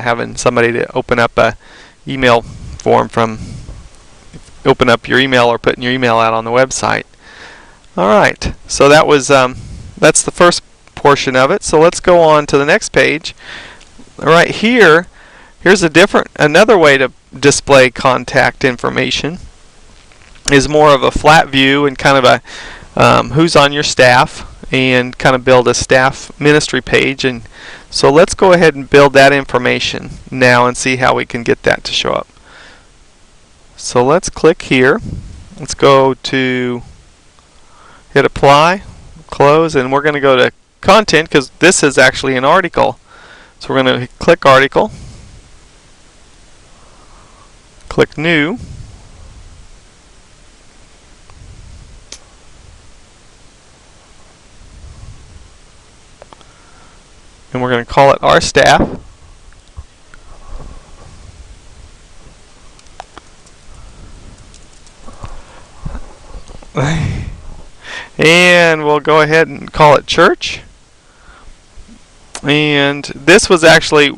having somebody to open up a email form open up your email or putting your email out on the website. Alright, so that was that's the first portion of it. So let's go on to the next page. Right here, here's another way to display contact information. Is more of a flat view and kind of a who's on your staff, and kind of build a staff ministry page. And so let's go ahead and build that information now and see how we can get that to show up. So let's click here. Let's go to hit apply, close, and we're going to go to content because this is actually an article. So we're going to click article, click new, and we're going to call it our staff. And we'll go ahead and call it church. And this was actually,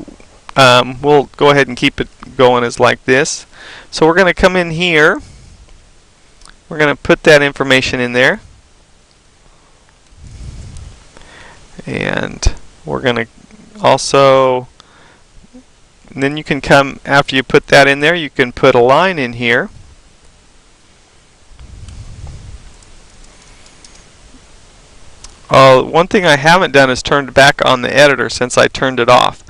we'll go ahead and keep it going as like this. So we're going to come in here. We're going to put that information in there. And we're going to also, and then you can come, after you put that in there, you can put a line in here. One thing I haven't done is turned back on the editor since I turned it off.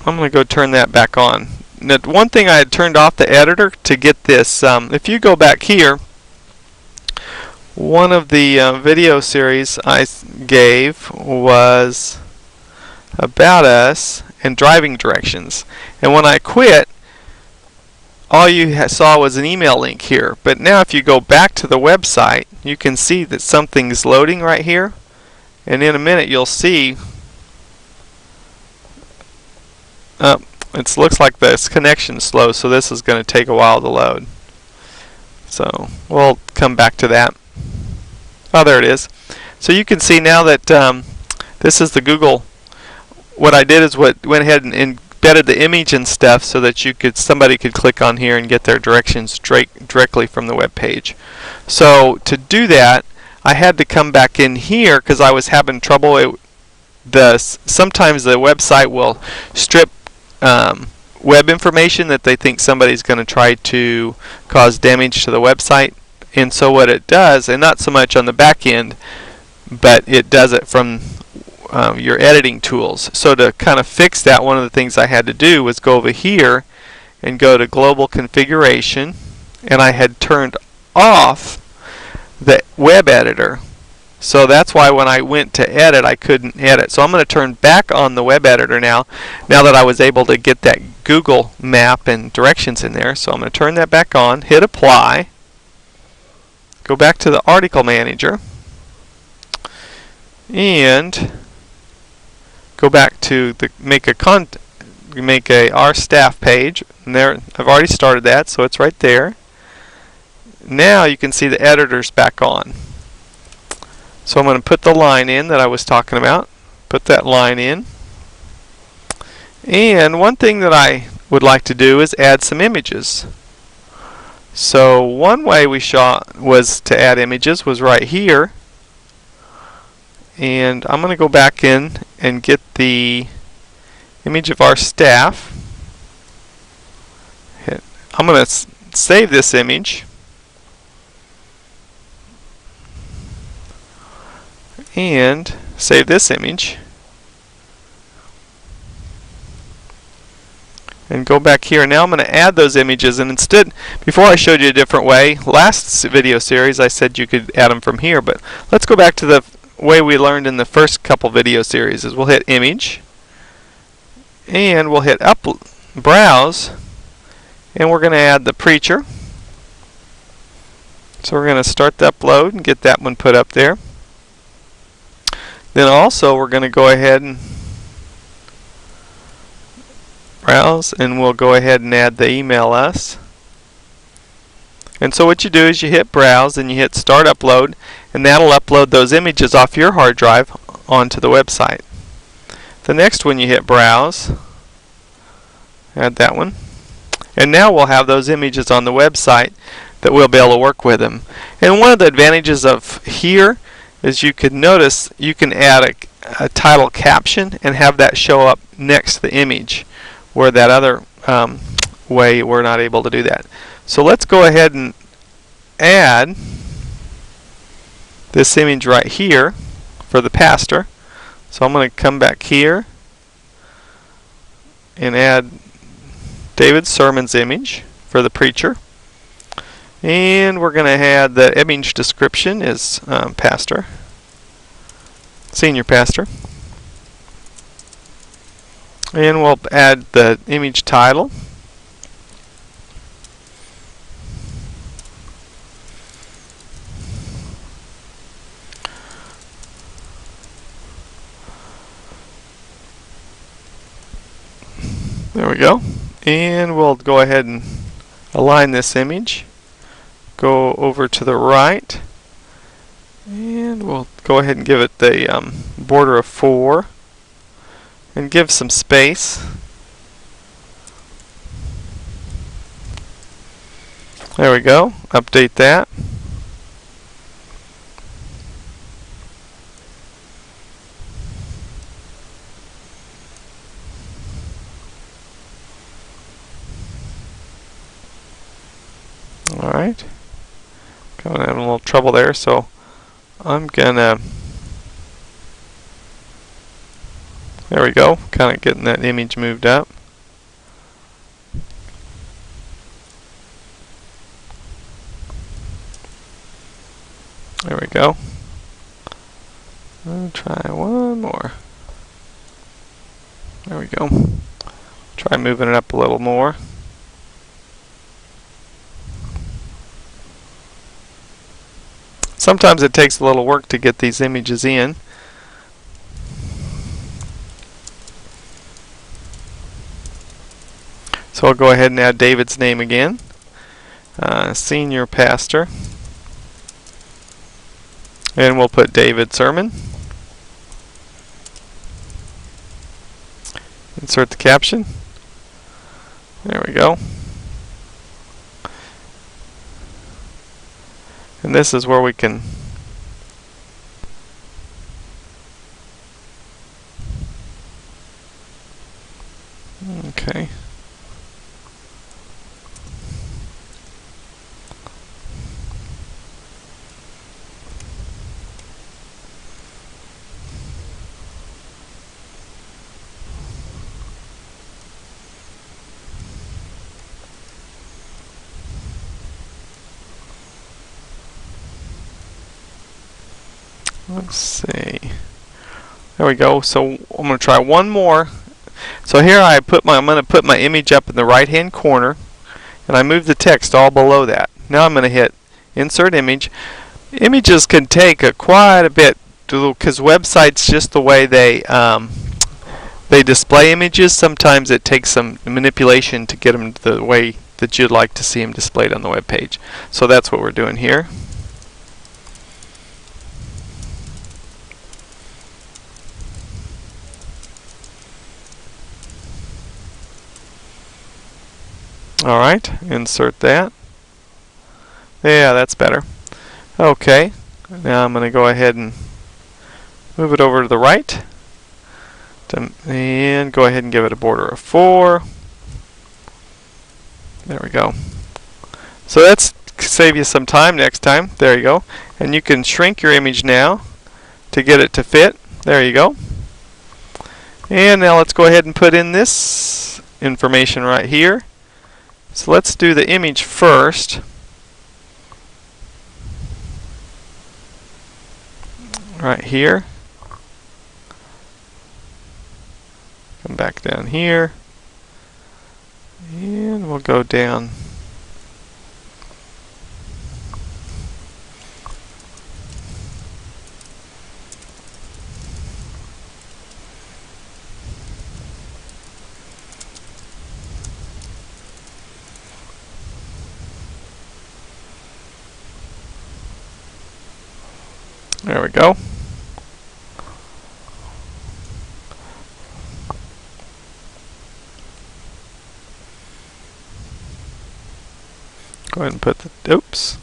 I'm going to go turn that back on. Now, one thing I had turned off the editor to get this, if you go back here, one of the video series I gave was about us and driving directions. And when I quit, all you saw was an email link here. But now if you go back to the website, you can see that something's loading right here. And in a minute you'll see it looks like this connection's slow, so this is going to take a while to load. So we'll come back to that. Oh, there it is. So you can see now that this is the Google. What I did is went ahead and embedded the image and stuff so that somebody could click on here and get their directions directly from the web page. So to do that, I had to come back in here because I was having trouble. Sometimes the website will strip web information that they think somebody's going to try to cause damage to the website. And so what it does, and not so much on the back end, but it does it from your editing tools. So to kind of fix that, one of the things I had to do was go over here and go to global configuration, and I had turned off the web editor. So that's why when I went to edit, I couldn't edit. So I'm going to turn back on the web editor now that I was able to get that Google map and directions in there. So I'm going to turn that back on, hit apply, go back to the article manager, and go back to make a our staff page. And there, I've already started that, so it's right there. Now you can see the editor's back on. So I'm going to put the line in that I was talking about. Put that line in. And one thing that I would like to do is add some images. So one way we was to add images was right here. And I'm going to go back in and get the image of our staff. I'm going to save this image. And save this image. And go back here. Now I'm going to add those images, and instead, before I showed you a different way, last video series I said you could add them from here, but let's go back to the way we learned in the first couple video series. Is we'll hit image, and we'll hit browse, and we're going to add the preacher. So we're going to start the upload and get that one put up there. Then also we're going to go ahead and browse, and we'll go ahead and add the email us. And so what you do is you hit browse and you hit start upload, and that'll upload those images off your hard drive onto the website. The next one you hit browse, Add that one. And now we'll have those images on the website that we'll be able to work with them. And one of the advantages of here is you can notice you can add a title caption and have that show up next to the image, where that other way we're not able to do that. So let's go ahead and add this image right here for the pastor. So I'm going to come back here and add David's sermon's image for the preacher. And we're going to add the image description is pastor, senior pastor. And we'll add the image title. There we go. And we'll go ahead and align this image. Go over to the right. And we'll go ahead and give it the border of 4. And give some space. There we go. Update that. Alright. Having a little trouble there, so I'm gonna, there we go, kind of getting that image moved up. There we go. I'll try one more. There we go. Try moving it up a little more. Sometimes it takes a little work to get these images in. So I'll go ahead and add David's name again. Senior pastor. And we'll put David's sermon. Insert the caption. There we go. And this is where we can okay. Let's see. There we go. So I'm going to try one more. So here I'm going to put my image up in the right hand corner, and I move the text all below that. Now I'm going to hit Insert Image. Images can take quite a bit, because websites, just the way they display images, sometimes it takes some manipulation to get them the way that you'd like to see them displayed on the web page. So that's what we're doing here. Alright, insert that. Yeah, that's better. Okay, now I'm going to go ahead and move it over to the right. And go ahead and give it a border of 4. There we go. So that's save you some time next time. There you go. And you can shrink your image now to get it to fit. There you go. And now let's go ahead and put in this information right here. So let's do the image first. Right here. Come back down here. And we'll go down. There we go. Go ahead and put the, oops.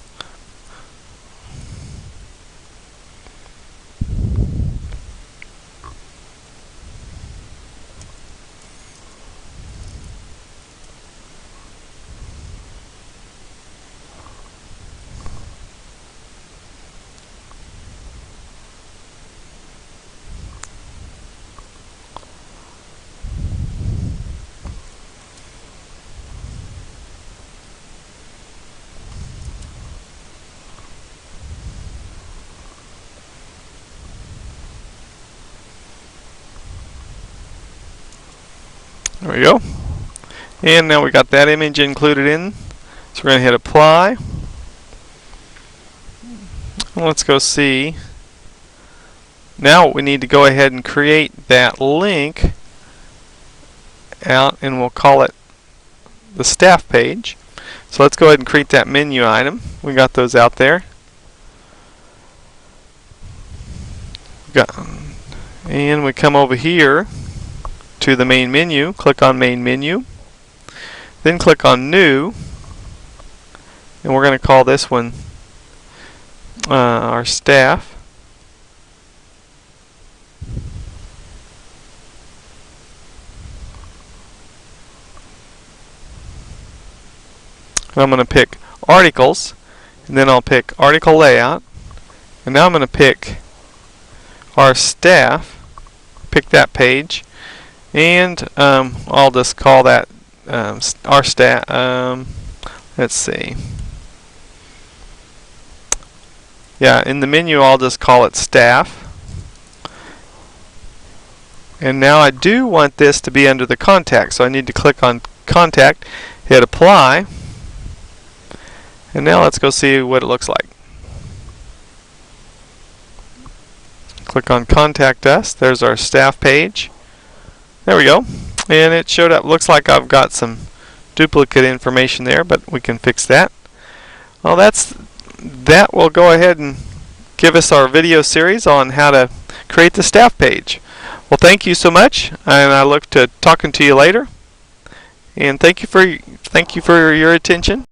There we go. And now we got that image included in. So we're going to hit apply. Let's go see. Now we need to go ahead and create that link out, and we'll call it the staff page. So let's go ahead and create that menu item. We got those out there. And we come over here to the main menu, click on main menu, then click on new, and we're going to call this one our staff. And I'm going to pick articles, and then I'll pick article layout, and now I'm going to pick our staff, pick that page, and I'll just call that our staff. Let's see. Yeah, in the menu I'll just call it staff. And now I do want this to be under the contact, so I need to click on contact, hit apply, and now let's go see what it looks like. Click on contact us. There's our staff page. There we go. And it showed up. Looks like I've got some duplicate information there, but we can fix that. Well, that will go ahead and give us our video series on how to create the staff page. Well, thank you so much, and I look to talking to you later. And thank you for your attention.